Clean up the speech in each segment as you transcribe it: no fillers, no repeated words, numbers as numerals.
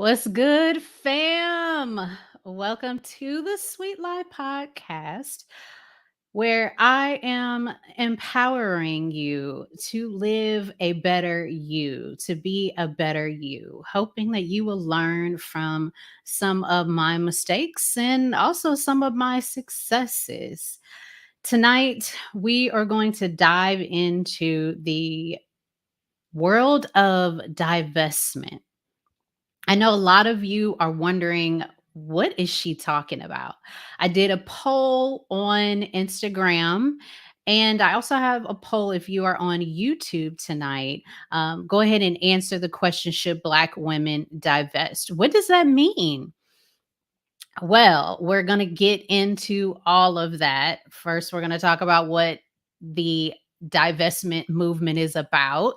What's good, fam? Welcome to the Sweet Life Podcast, where I am empowering you to live a better you, to be a better you, hoping that you will learn from some of my mistakes and also some of my successes. Tonight, we are going to dive into the world of divestment. I know a lot of you are wondering, what is she talking about? I did a poll on Instagram, and I also have a poll if you are on YouTube tonight. Go ahead and answer the question: should Black women divest? What does that mean? Well, we're going to get into all of that. First, we're going to talk about what the divestment movement is about,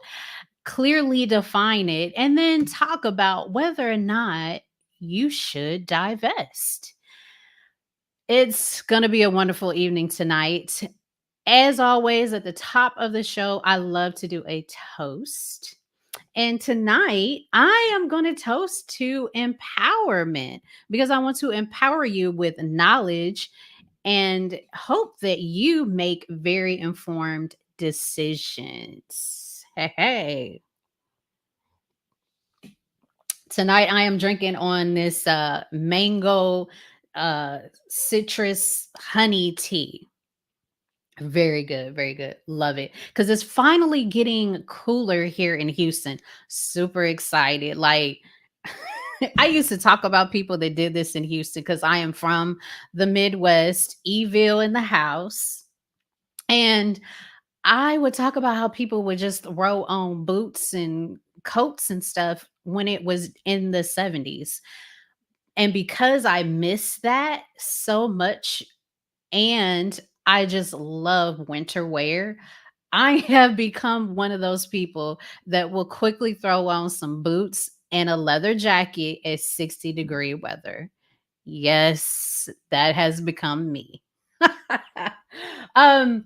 clearly define it, and then talk about whether or not you should divest. It's going to be a wonderful evening tonight. As always, at the top of the show, I love to do a toast. And tonight, I am going to toast to empowerment because I want to empower you with knowledge and hope that you make very informed decisions. Hey. Tonight I am drinking on this mango citrus honey tea. Very good, very good. Love it. Cuz it's finally getting cooler here in Houston. Super excited. Like I used to talk about people that did this in Houston cuz I am from the Midwest, Eville in the house. And I would talk about how people would just throw on boots and coats and stuff when it was in the 70s. And because I miss that so much and I just love winter wear, I have become one of those people that will quickly throw on some boots and a leather jacket at 60-degree weather. Yes, that has become me. um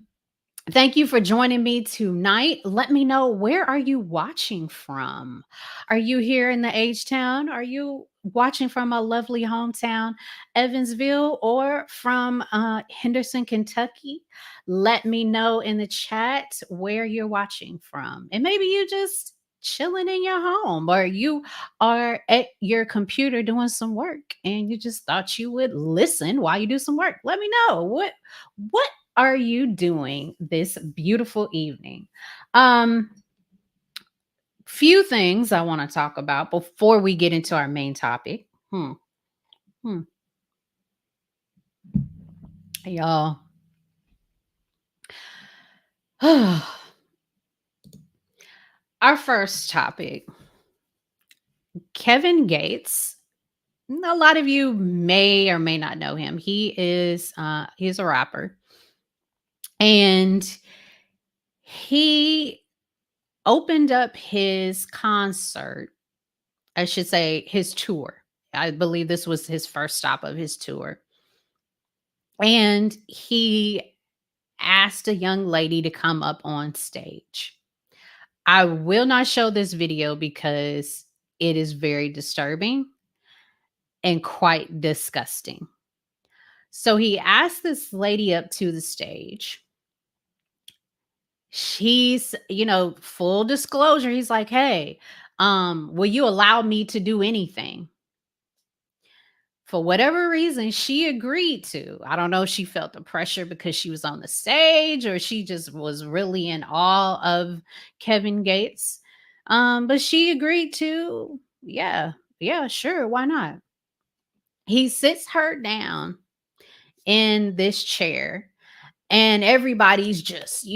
Thank you for joining me tonight. Let me know, where are you watching from? Are you here in the H Town? Are you watching from a lovely hometown, Evansville, or from Henderson, Kentucky? Let me know in the chat where you're watching from. And maybe you just chilling in your home, or you are at your computer doing some work and you just thought you would listen while you do some work. Let me know, what are you doing this beautiful evening? Um, few things I want to talk about before we get into our main topic. Hmm. Y'all. Our first topic, Kevin Gates. A lot of you may or may not know him. He's a rapper. And he opened up his concert, I should say his tour. I believe this was his first stop of his tour. And he asked a young lady to come up on stage. I will not show this video because it is very disturbing and quite disgusting. So he asked this lady up to the stage. She's, full disclosure, he's like, "Hey, will you allow me to do anything?" For whatever reason, she agreed to. I don't know if she felt the pressure because she was on the stage or she just was really in awe of Kevin Gates. But she agreed to, yeah, sure, why not? He sits her down in this chair and everybody's just,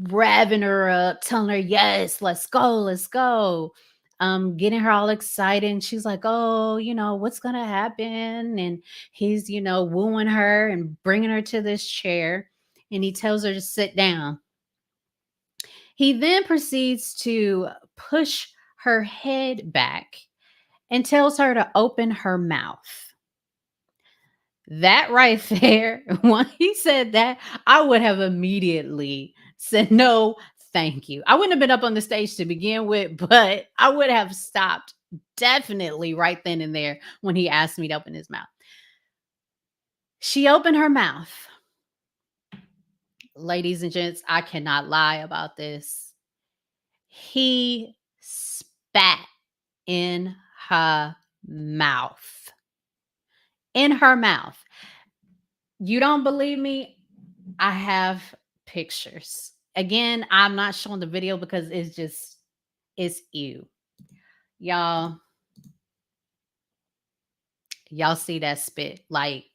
revving her up, telling her, yes, let's go. Getting her all excited. And she's like, oh, what's gonna happen? And he's, wooing her and bringing her to this chair. And he tells her to sit down. He then proceeds to push her head back and tells her to open her mouth. That right there, when he said that, I would have immediately said, no, thank you. I wouldn't have been up on the stage to begin with, but I would have stopped definitely right then and there when he asked me to open his mouth. She opened her mouth. Ladies and gents, I cannot lie about this. He spat in her mouth. In her mouth. You don't believe me? I have pictures. Again, I'm not showing the video because it's ew. Y'all see that spit. Like,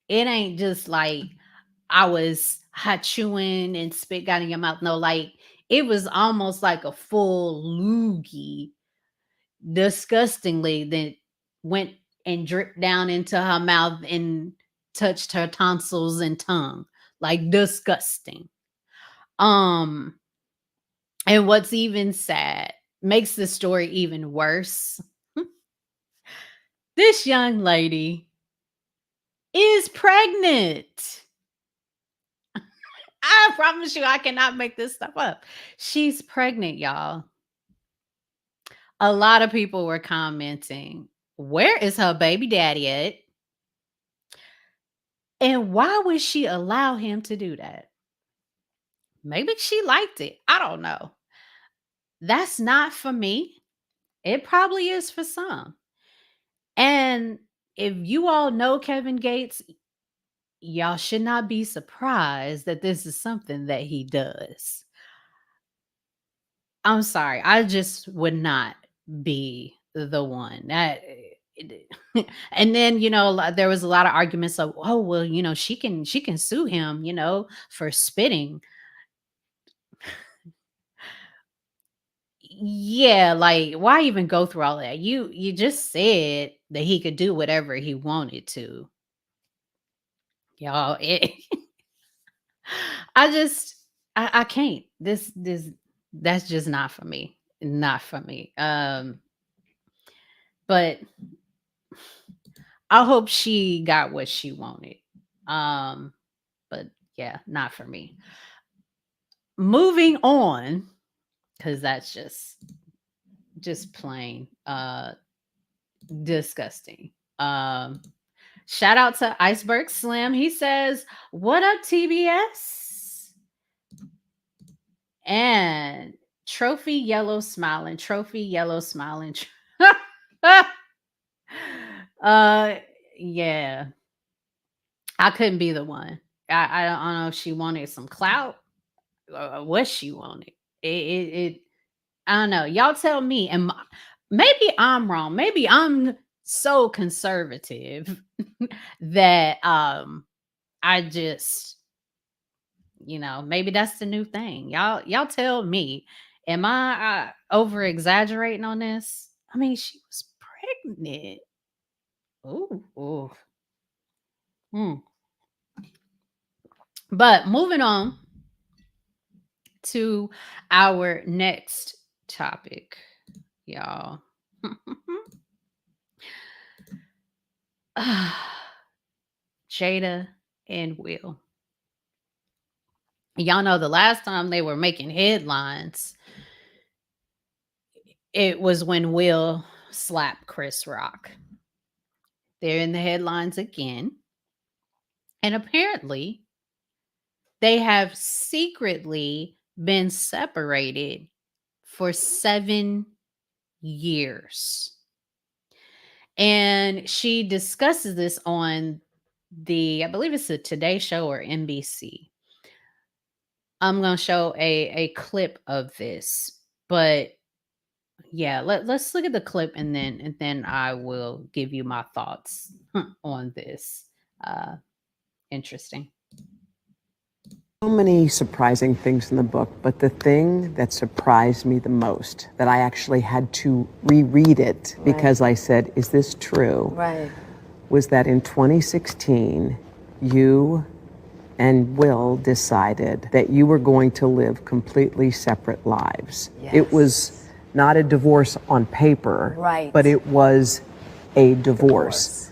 it ain't just like I was hot chewing and spit got in your mouth. No, like it was almost like a full loogie, disgustingly, that went and dripped down into her mouth and touched her tonsils and tongue. Like, disgusting. And what's even sad, makes the story even worse. This young lady is pregnant. I promise you, I cannot make this stuff up. She's pregnant, y'all. A lot of people were commenting, where is her baby daddy at? And why would she allow him to do that? Maybe she liked it. I don't know. That's not for me. It probably is for some. And if you all know Kevin Gates, y'all should not be surprised that this is something that he does. I'm sorry. I just would not be the one that. And then, there was a lot of arguments of, oh, well, she can sue him, for spitting. Yeah, like, why even go through all that? You just said that he could do whatever he wanted to. Y'all, I can't. This that's just not for me. Not for me. But I hope she got what she wanted. But yeah, not for me. Moving on, because that's just plain disgusting. Shout out to Iceberg Slim. He says, "What up, TBS?" And Trophy Yellow Smiling. Yeah. I couldn't be the one. I don't know if she wanted some clout or what she wanted. I don't know. Y'all tell me. And maybe I'm wrong. Maybe I'm so conservative that I just, maybe that's the new thing. Y'all tell me. Am I over exaggerating on this? I mean, she was pregnant. Ooh. But moving on to our next topic, y'all. Jada and Will. Y'all know the last time they were making headlines, it was when Will slapped Chris Rock. They're in the headlines again. And apparently, they have secretly been separated for 7 years. And she discusses this on I believe it's a Today Show or NBC. I'm going to show a clip of this. But yeah, let's look at the clip and then I will give you my thoughts on this. Interesting. So many surprising things in the book, but the thing that surprised me the most, that I actually had to reread it because I said, is this true? Right. Was that in 2016, you and Will decided that you were going to live completely separate lives. Yes. It was not a divorce on paper, right, but it was a divorce.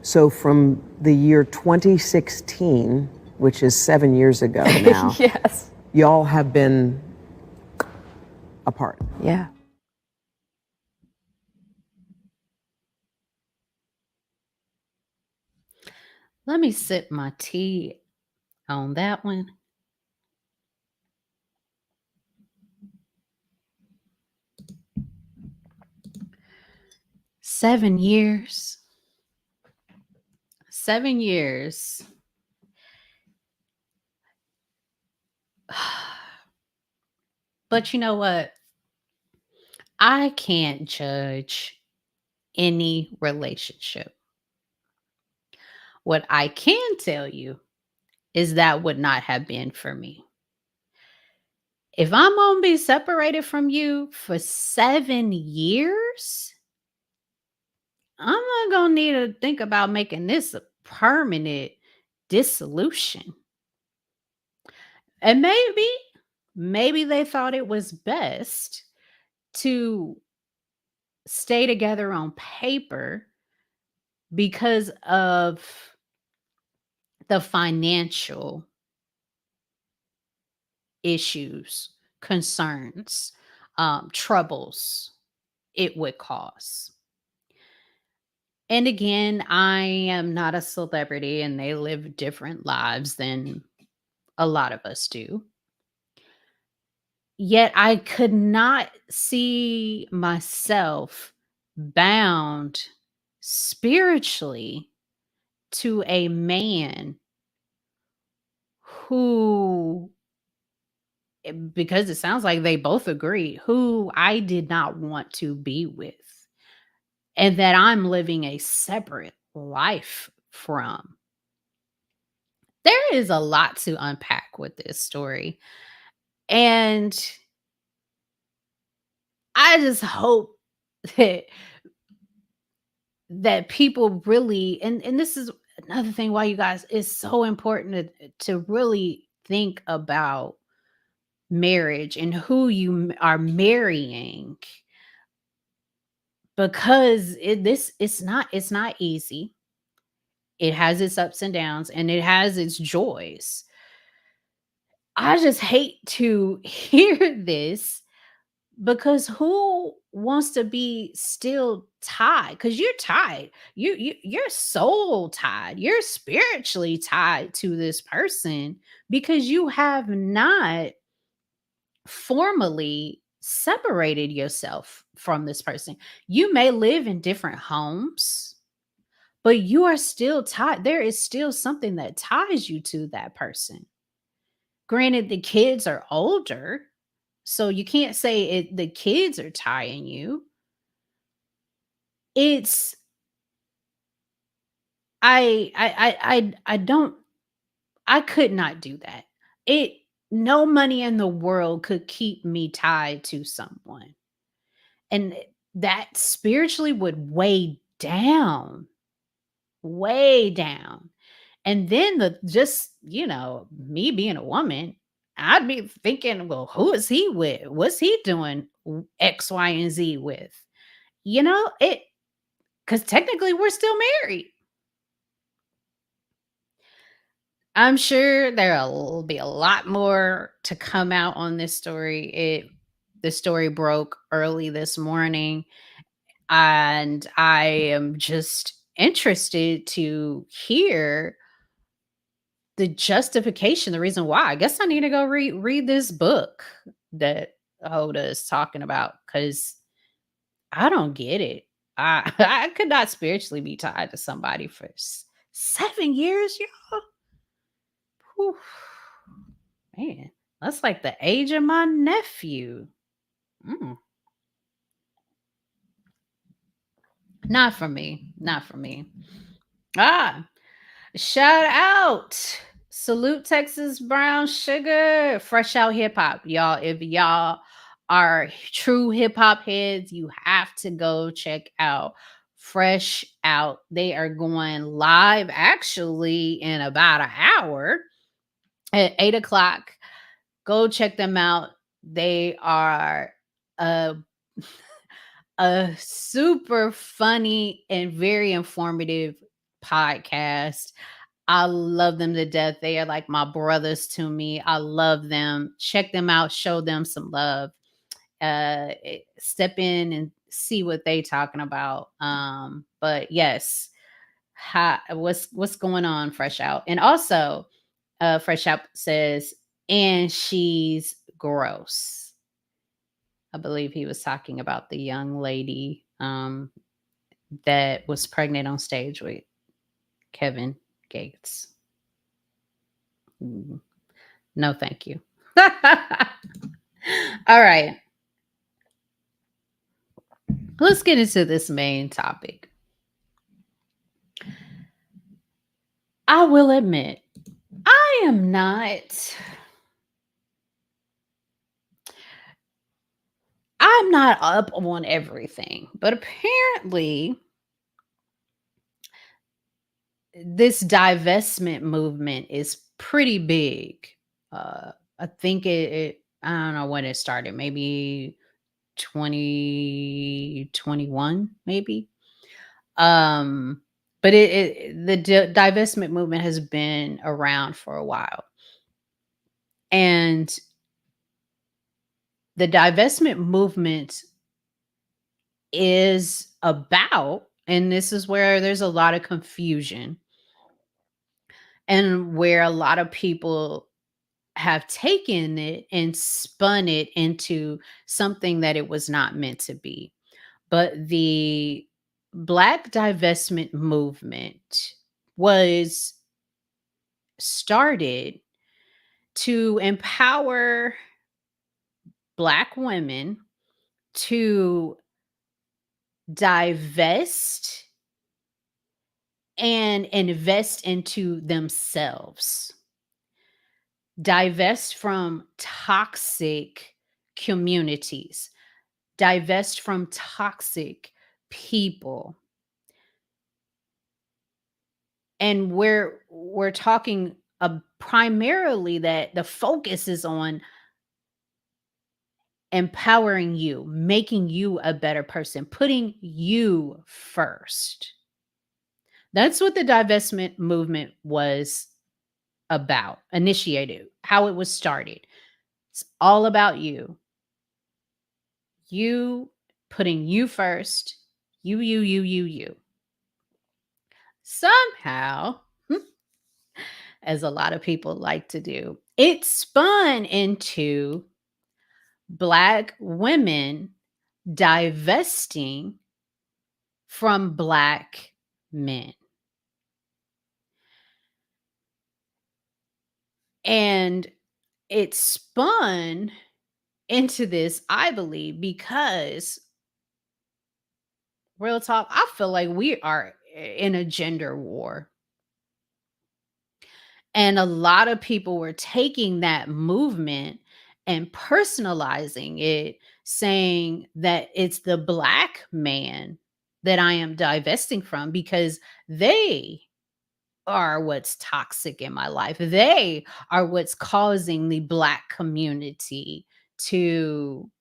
So from the year 2016, which is 7 years ago now, yes, y'all have been apart. Yeah. Let me sip my tea on that one. Seven years. 7 years. But you know what? I can't judge any relationship. What I can tell you is that would not have been for me. If I'm gonna be separated from you for 7 years, I'm not gonna need to think about making this a permanent dissolution. And maybe they thought it was best to stay together on paper because of the financial issues, concerns, troubles it would cause. And again, I am not a celebrity and they live different lives than a lot of us do. Yet I could not see myself bound spiritually to a man who, because it sounds like they both agree, who I did not want to be with and that I'm living a separate life from. There is a lot to unpack with this story. And I just hope that people really, and this is another thing why you guys, it's so important to really think about marriage and who you are marrying, because it's not easy. It has its ups and downs and it has its joys. I just hate to hear this, because who wants to be still tied? Because you're tied. You're soul tied. You're spiritually tied to this person because you have not formally separated yourself from this person. You may live in different homes, but you are still tied. There is still something that ties you to that person. Granted, the kids are older, so you can't say the kids are tying you. It's I don't, I could not do that. It No money in the world could keep me tied to someone. And that spiritually would weigh down, way down. And then the just, me being a woman, I'd be thinking, well, who is he with? What's he doing X, Y, and Z with? It, because technically we're still married. I'm sure there'll be a lot more to come out on this story. The story broke early this morning, and I am just interested to hear the justification, the reason why. I guess I need to go read this book that Hoda is talking about, because I don't get it. I I could not spiritually be tied to somebody for 7 years, y'all. Whew. Man, that's like the age of my nephew. Mm, not for me. Not for me. Ah, shout out. Salute Texas Brown Sugar. Fresh Out Hip Hop. Y'all, if y'all are true hip hop heads, you have to go check out Fresh Out. They are going live actually in about an hour at 8 o'clock. Go check them out. They are a a super funny and very informative podcast. I love them to death. They are like my brothers to me. I love them. Check them out. Show them some love. Step in and see what they talking about. But yes, What's going on, Fresh Out? And also, Fresh Out says, and she's gross. I believe he was talking about the young lady that was pregnant on stage with Kevin Gates. No, thank you. All right. Let's get into this main topic. I will admit, I am I'm not up on everything, but apparently this divestment movement is pretty big. I think I don't know when it started, maybe 2021, maybe. But the divestment movement has been around for a while. And the divestment movement is about, and this is where there's a lot of confusion and where a lot of people have taken it and spun it into something that it was not meant to be. But the Black divestment movement was started to empower Black women to divest and invest into themselves. Divest from toxic communities, divest from toxic people. And we're talking primarily that the focus is on empowering you, making you a better person, putting you first. That's what the divestment movement was about, initiated, how it was started. It's all about you. You putting you first. You. Somehow, as a lot of people like to do, it spun into Black women divesting from Black men. And it spun into this, I believe, because real talk, I feel like we are in a gender war. And a lot of people were taking that movement and personalizing it, saying that it's the Black man that I am divesting from because they are what's toxic in my life. They are what's causing the Black community to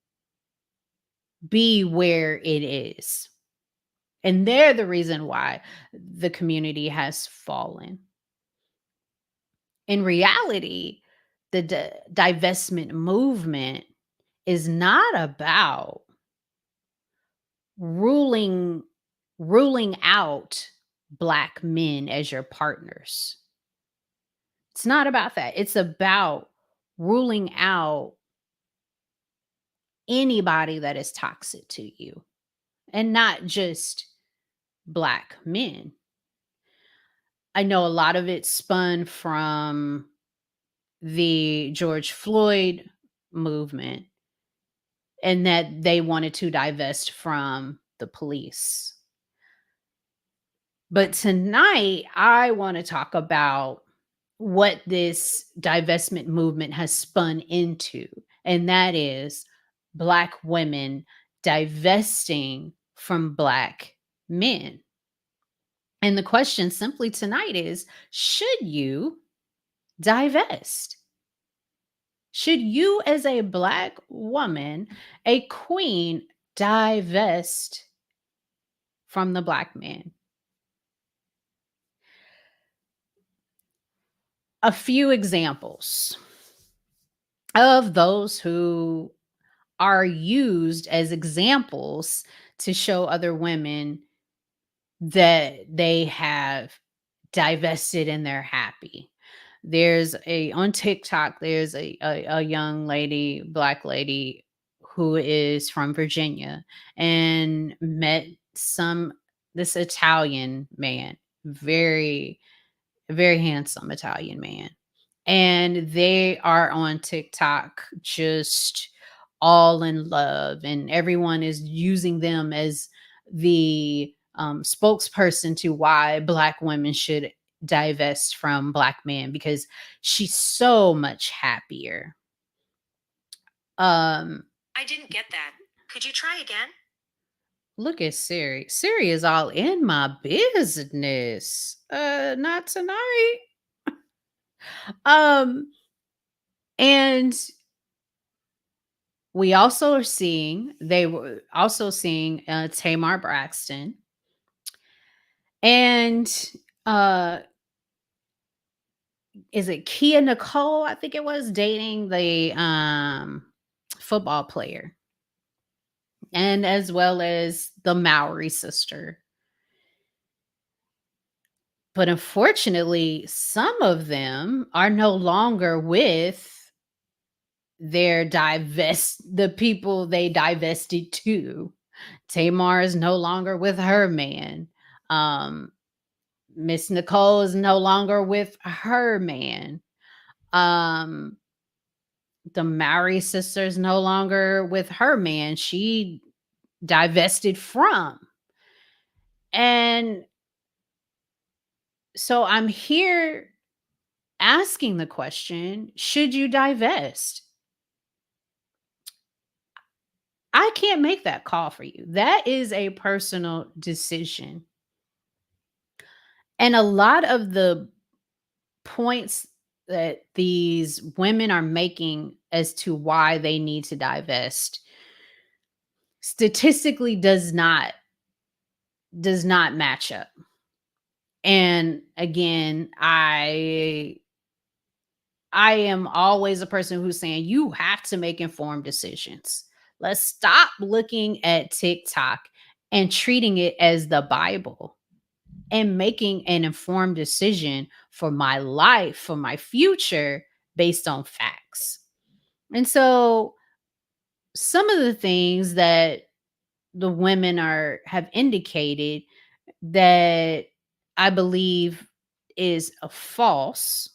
be where it is. And they're the reason why the community has fallen. In reality, the divestment movement is not about ruling out Black men as your partners. It's not about that. It's about ruling out anybody that is toxic to you, and not just Black men. I know a lot of it spun from the George Floyd movement, and that they wanted to divest from the police. But tonight, I want to talk about what this divestment movement has spun into, and that is Black women divesting from Black men. And the question simply tonight is, should you divest? Should you, as a Black woman, a queen, divest from the Black man? A few examples of those who are used as examples to show other women that they have divested and they're happy. There's a on TikTok, there's a young lady, black lady who is from Virginia and met some this Italian man, very very handsome Italian man. And they are on TikTok just all in love, and everyone is using them as the spokesperson to why Black women should divest from Black men because she's so much happier. I didn't get that. Could you try again? Look at Siri. Siri is all in my business. Not tonight. Um, and we also are seeing they were also seeing Tamar Braxton and uh is it Kia Nicole, I think it was, dating the football player, and as well as the Maori sister. But unfortunately, some of them are no longer with the people they divested to. Tamar is no longer with her man. Um, Miss Nicole is no longer with her man. Um, the Maori sister is no longer with her man. She divested from. And so I'm here asking the question, should you divest? I can't make that call for you. That is a personal decision. And a lot of the points that these women are making as to why they need to divest statistically does not match up. And again, I am always a person who's saying you have to make informed decisions. Let's stop looking at TikTok and treating it as the Bible and making an informed decision for my life, for my future based on facts. And so some of the things that the women are have indicated that I believe is a false,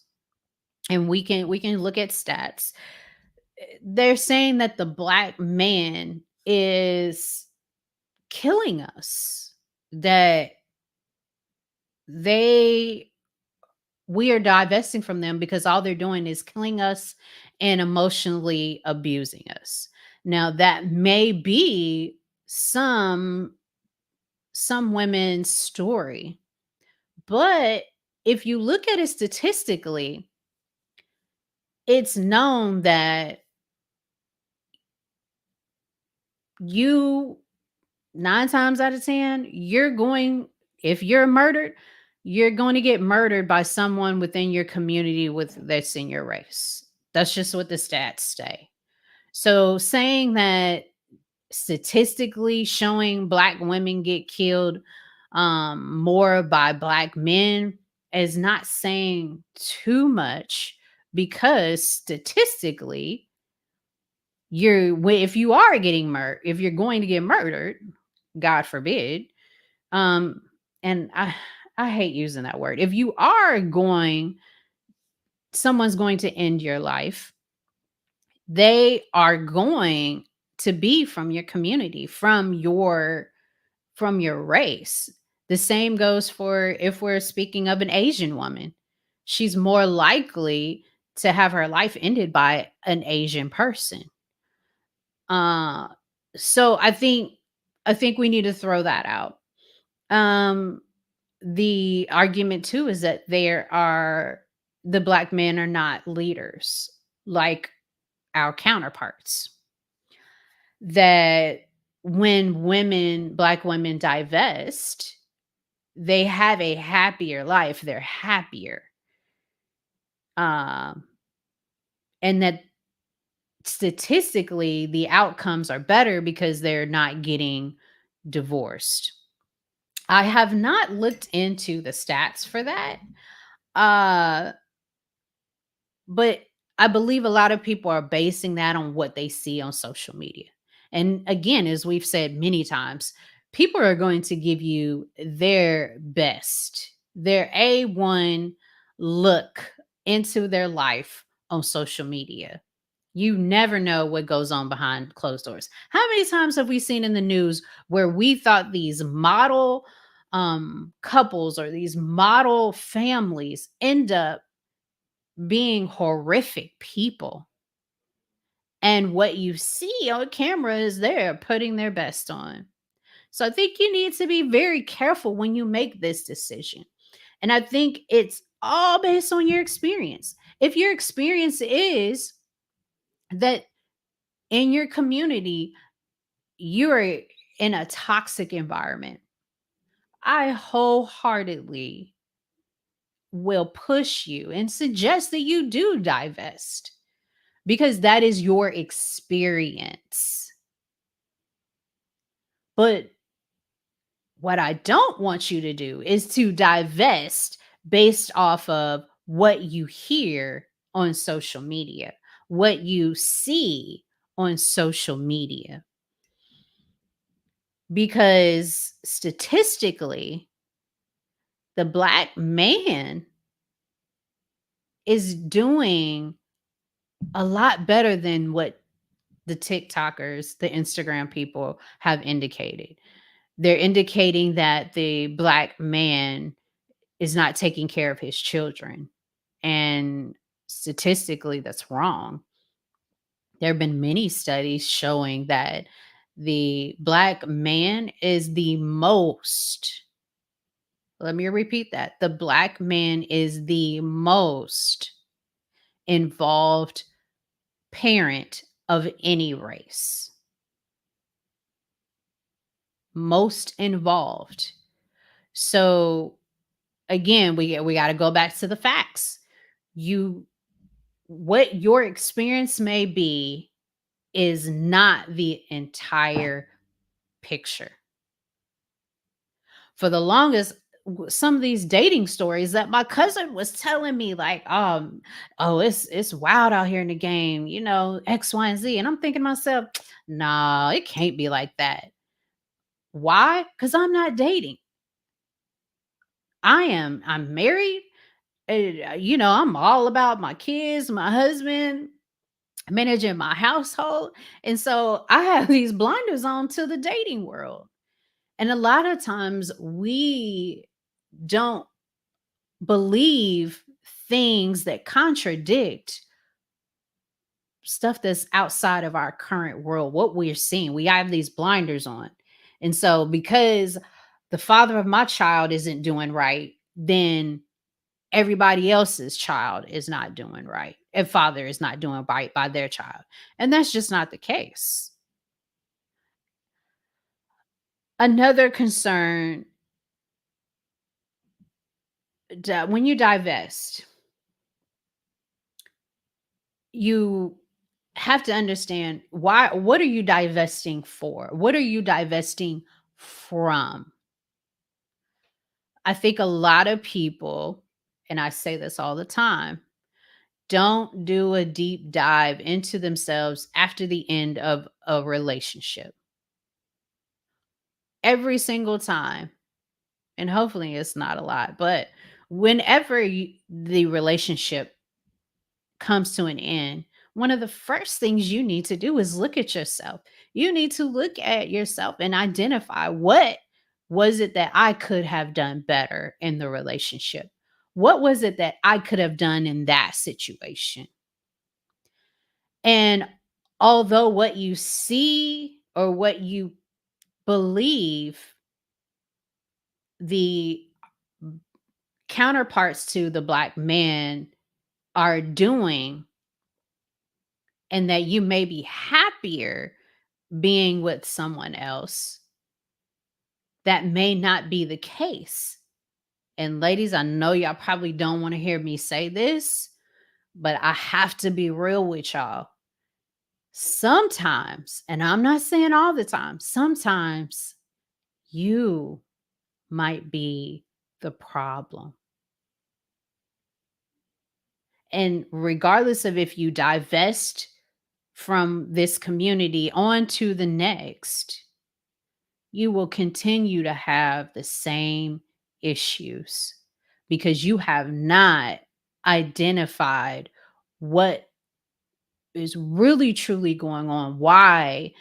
and we can look at stats. They're saying that the Black man is killing us, that they we are divesting from them because all they're doing is killing us and emotionally abusing us. Now that may be some women's story, but if you look at it statistically, it's known that you 9 times out of 10, if you're murdered, you're going to get murdered by someone within your community that's in your race. That's just what the stats say. So saying that statistically showing Black women get killed more by Black men is not saying too much, because statistically if you are getting murdered, if you're going to get murdered, God forbid, um and I hate using that word, if you are going someone's going to end your life, they are going to be from your community, from your race. The same goes for if we're speaking of an Asian woman. She's more likely to have her life ended by an Asian person. Uh so I think we need to throw that out. Um the argument too is that the Black men are not leaders like our counterparts. That when Black women divest, they have a happier life. They're happier. Um, and that statistically, the outcomes are better because they're not getting divorced. I have not looked into the stats for that. Uh, but I believe a lot of people are basing that on what they see on social media. And again, as we've said many times, people are going to give you their best, their A1 look into their life on social media. You never know what goes on behind closed doors. How many times have we seen in the news where we thought these model couples or these model families end up being horrific people? And what you see on camera is they're putting their best on. So I think you need to be very careful when you make this decision. And I think it's all based on your experience. If your experience is that in your community, you're in a toxic environment, I wholeheartedly will push you and suggest that you do divest because that is your experience. But what I don't want you to do is to divest based off of what you hear on social media, what you see on social media. Because statistically, the Black man is doing a lot better than what the TikTokers, the Instagram people have indicated. They're indicating that the Black man is not taking care of his children. And statistically, that's wrong. There have been many studies showing that the Black man is the most, let me repeat that, the Black man is the most involved parent of any race. Most involved. So again, we got to go back to the facts. You What your experience may be is not the entire picture. For the longest, some of these dating stories that my cousin was telling me, like, oh, it's wild out here in the game, X, Y, and Z. And I'm thinking to myself, nah, it can't be like that. Why? Because I'm not dating. I'm married. I'm all about my kids, my husband, managing my household. And so I have these blinders on to the dating world. And a lot of times we don't believe things that contradict stuff that's outside of our current world, what we're seeing. We have these blinders on. And so because the father of my child isn't doing right, then everybody else's child is not doing right. And father is not doing right by their child. And that's just not the case. Another concern when you divest, you have to understand what are you divesting for? What are you divesting from? I think a lot of people, and I say this all the time, don't do a deep dive into themselves after the end of a relationship. Every single time, and hopefully it's not a lot, but whenever the relationship comes to an end, one of the first things you need to do is look at yourself. You need to look at yourself and identify, what was it that I could have done better in the relationship? What was it that I could have done in that situation? And although what you see or what you believe the counterparts to the Black man are doing, and that you may be happier being with someone else, that may not be the case. And ladies, I know y'all probably don't want to hear me say this, but I have to be real with y'all. Sometimes, and I'm not saying all the time, sometimes you might be the problem. And regardless of if you divest from this community onto the next, you will continue to have the same issues because you have not identified what is really truly going on, why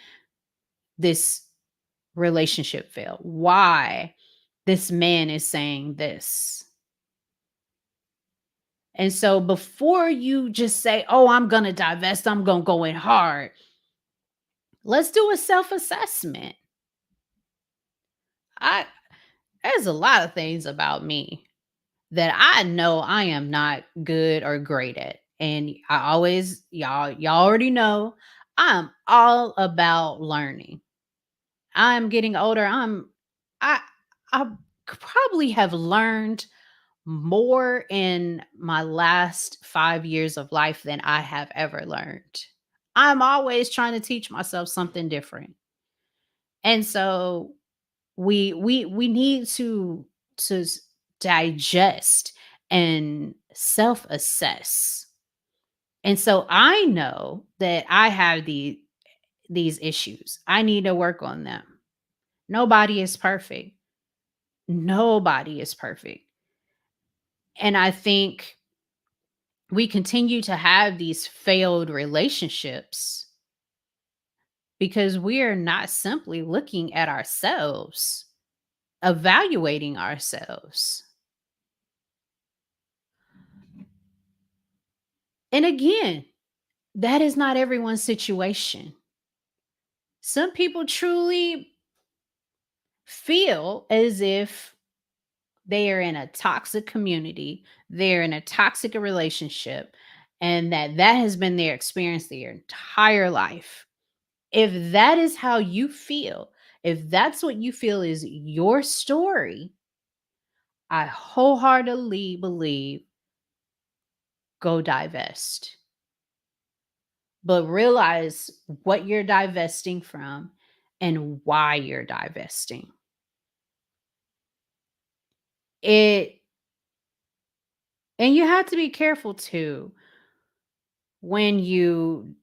this relationship failed, why this man is saying this. And so before you just say, oh, I'm going to divest, I'm going to go in hard, let's do a self assessment. There's a lot of things about me that I know I am not good or great at. And I always, y'all already know, I'm all about learning. I'm getting older. I I probably have learned more in my last 5 years of life than I have ever learned. I'm always trying to teach myself something different. And so we need to digest and self-assess. And so I know that I have these issues. I need to work on them. Nobody is perfect. Nobody is perfect. And I think we continue to have these failed relationships because we are not simply looking at ourselves, evaluating ourselves. And again, that is not everyone's situation. Some people truly feel as if they are in a toxic community, they're in a toxic relationship, and that has been their experience their entire life. If that is how you feel, if that's what you feel is your story, I wholeheartedly believe go divest. But realize what you're divesting from and why you're divesting. It and you have to be careful too when you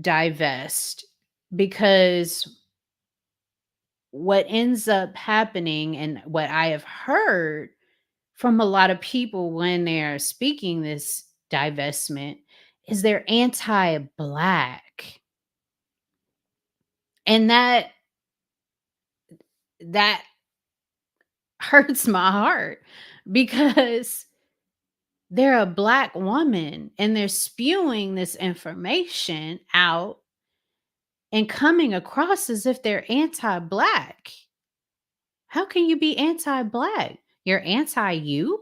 divest because what ends up happening and what I have heard from a lot of people when they're speaking this divestment is they're anti-black. And that hurts my heart because they're a black woman and they're spewing this information out and coming across as if they're anti-black. How can you be anti-black? You're anti-you?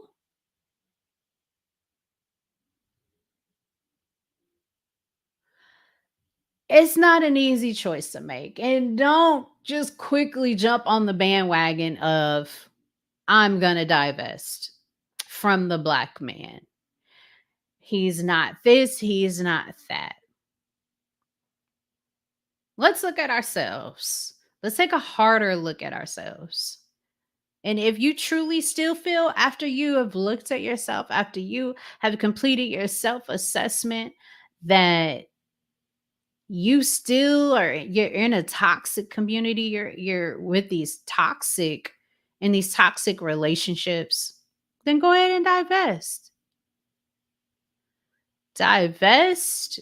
It's not an easy choice to make. And don't just quickly jump on the bandwagon of I'm going to divest from the black man. He's not this, he's not that. Let's look at ourselves. Let's take a harder look at ourselves. And if you truly still feel after you have looked at yourself, after you have completed your self assessment, that you still are you're in a toxic community, you're with these toxic relationships, then go ahead and divest. Divest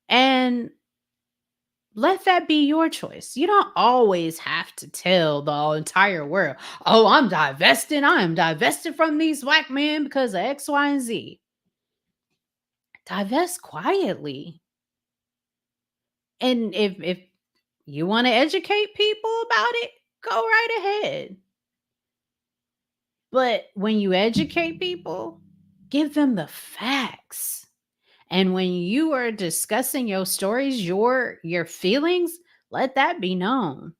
and let that be your choice. You don't always have to tell the entire world, oh, I'm divesting. I am divested from these black men because of X, Y, and Z. Divest quietly. And if you want to educate people about it, go right ahead. But when you educate people, give them the facts. And when you are discussing your stories, your feelings, let that be known.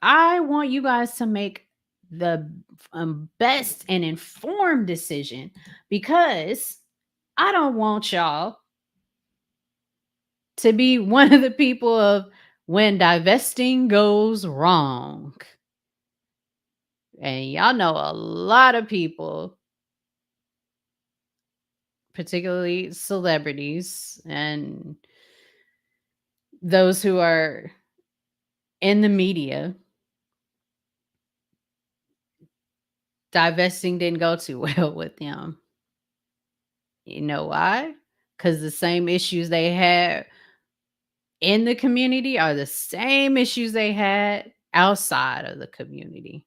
I want you guys to make the best and informed decision because I don't want y'all to be one of the people of, when divesting goes wrong. And y'all know a lot of people, particularly celebrities and those who are in the media, divesting didn't go too well with them. You know why? Because the same issues they had in the community are the same issues they had outside of the community.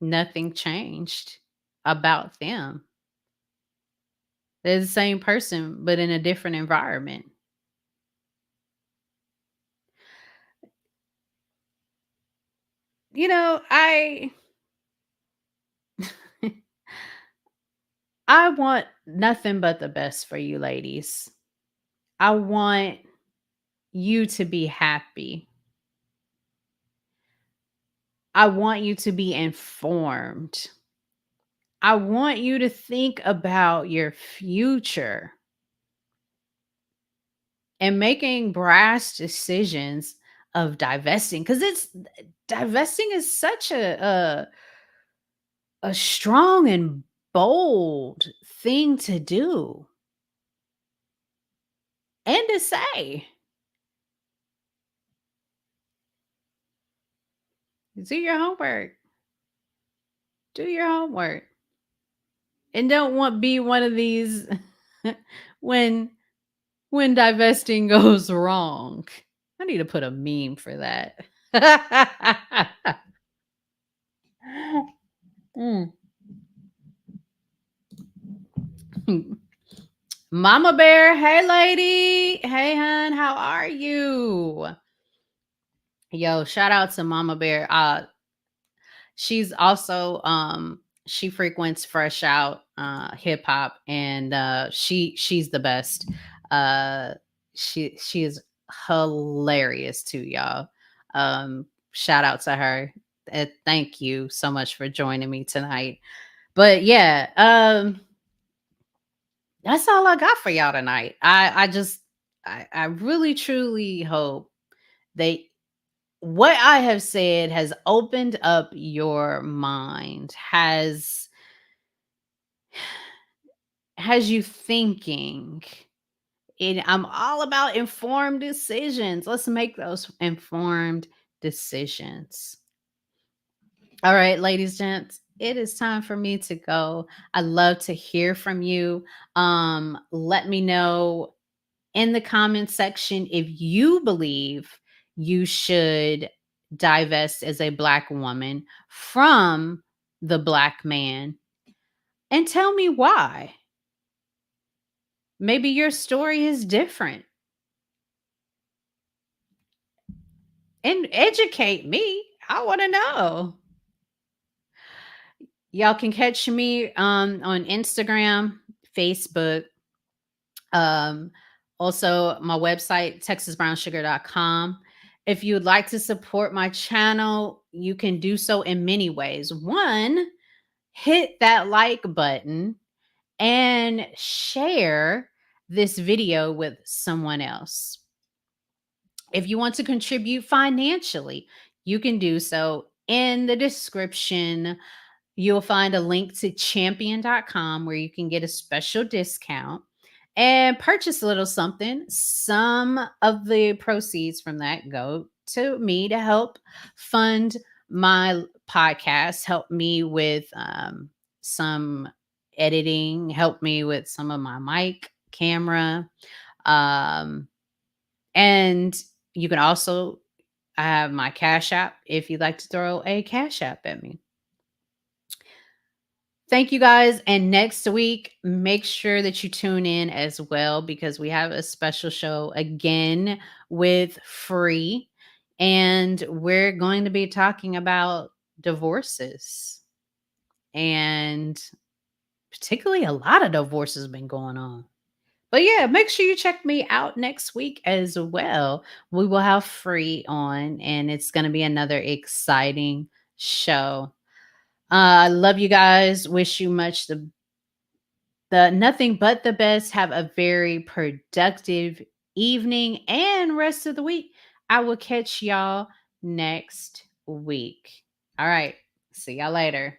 Nothing changed about them. They're the same person, but in a different environment. You know, I want nothing but the best for you ladies. I want you to be happy. I want you to be informed. I want you to think about your future and making brash decisions of divesting, because it's divesting is such a strong and bold thing to do and to say. Do your homework. Do your homework. And don't want be one of these when divesting goes wrong. I need to put a meme for that. Mm. Mama Bear, hey lady. Hey hun, how are you? Yo, shout out to Mama Bear. She's also she frequents Fresh Out hip hop, and she's the best. Uh she is hilarious too, y'all. Shout out to her. Thank you so much for joining me tonight. But yeah, that's all I got for y'all tonight. I really truly hope that what I have said has opened up your mind, has you thinking. And I'm all about informed decisions. Let's make those informed decisions. All right, ladies, gents, it is time for me to go. I love to hear from you. Let me know in the comment section if you believe you should divest as a Black woman from the Black man, and tell me why. Maybe your story is different, and educate me. I want to know. Y'all can catch me on Instagram, Facebook, um, also my website, texasbrownsugar.com. If you would like to support my channel, you can do so in many ways. One, hit that like button and share this video with someone else. If you want to contribute financially, you can do so in the description. You'll find a link to champion.com where you can get a special discount and purchase a little something. Some of the proceeds from that go to me to help fund my podcast, help me with some editing, help me with some of my mic, camera. Um, and you can also, I have my Cash App if you'd like to throw a Cash App at me. Thank you guys. And next week, make sure that you tune in as well, because we have a special show again with Free. And we're going to be talking about divorces. And particularly a lot of divorces been going on. But yeah, make sure you check me out next week as well. We will have Free on, and it's going to be another exciting show. I love you guys. Wish you much the nothing but the best. Have a very productive evening and rest of the week. I will catch y'all next week. All right. See y'all later.